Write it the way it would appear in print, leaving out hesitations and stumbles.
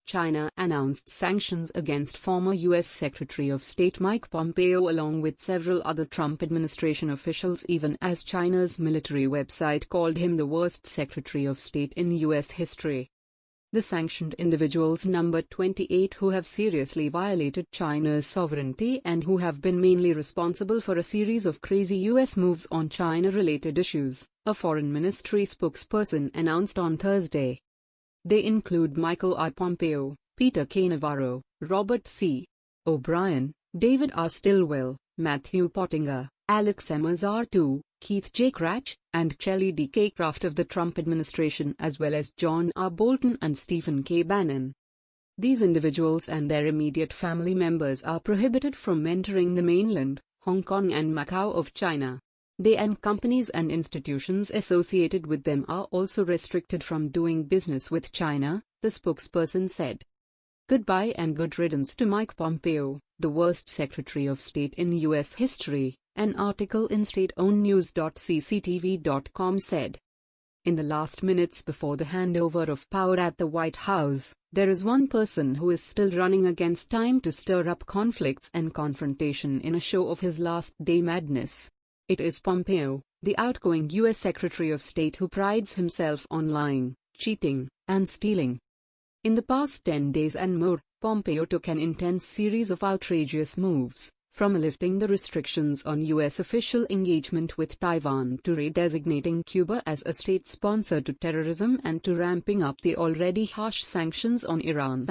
China announced sanctions against former U.S. Secretary of State Mike Pompeo along with several other Trump administration officials, even as China's military website called him the worst Secretary of State in U.S. history. The sanctioned individuals number 28 who have seriously violated China's sovereignty and who have been mainly responsible for a series of crazy U.S. moves on China-related issues, a foreign ministry spokesperson announced on Thursday. They include Michael I. Pompeo, Peter K. Navarro, Robert C. O'Brien, David R. Stilwell, Matthew Pottinger, Alex M. Azar II, Keith J. Krach, and Shelley D. K. Kraft of the Trump administration, as well as John R. Bolton and Stephen K. Bannon. These individuals and their immediate family members are prohibited from entering the mainland, Hong Kong and Macau of China. They and companies and institutions associated with them are also restricted from doing business with China, the spokesperson said. Goodbye and good riddance to Mike Pompeo, the worst Secretary of State in U.S. history, an article in state-owned news.cctv.com said. In the last minutes before the handover of power at the White House, there is one person who is still running against time to stir up conflicts and confrontation in a show of his last-day madness. It is Pompeo, the outgoing U.S. Secretary of State who prides himself on lying, cheating, and stealing. In the past 10 days and more, Pompeo took an intense series of outrageous moves, from lifting the restrictions on U.S. official engagement with Taiwan to redesignating Cuba as a state sponsor to terrorism and to ramping up the already harsh sanctions on Iran.